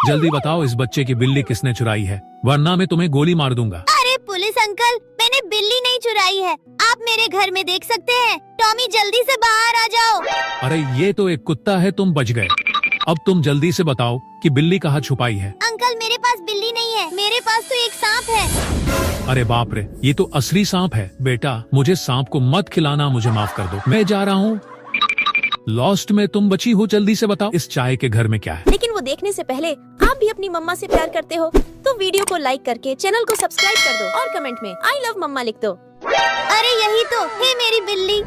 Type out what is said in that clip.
जल्दी बताओ इस बच्चे की बिल्ली किसने चुराई है, वरना मैं तुम्हें गोली मार दूंगा। अरे पुलिस अंकल, मैंने बिल्ली नहीं चुराई है, आप मेरे घर में देख सकते हैं। टॉमी जल्दी से बाहर आ जाओ। अरे ये तो एक कुत्ता है, तुम बच गए। अब तुम जल्दी से बताओ कि बिल्ली कहाँ छुपाई है। अंकल मेरे पास बिल्ली नहीं है, मेरे पास तो एक सांप है। अरे बाप रे, ये तो असली सांप है। बेटा मुझे सांप को मत खिलाना, मुझे माफ कर दो, मैं जा रहा हूँ। लॉस्ट में तुम बची हो, जल्दी से बताओ इस चाय के घर में क्या है। लेकिन वो देखने से पहले आप भी अपनी मम्मा से प्यार करते हो तो वीडियो को लाइक करके चैनल को सब्सक्राइब कर दो और कमेंट में आई लव मम्मा लिख दो। अरे यही तो है मेरी बिल्ली।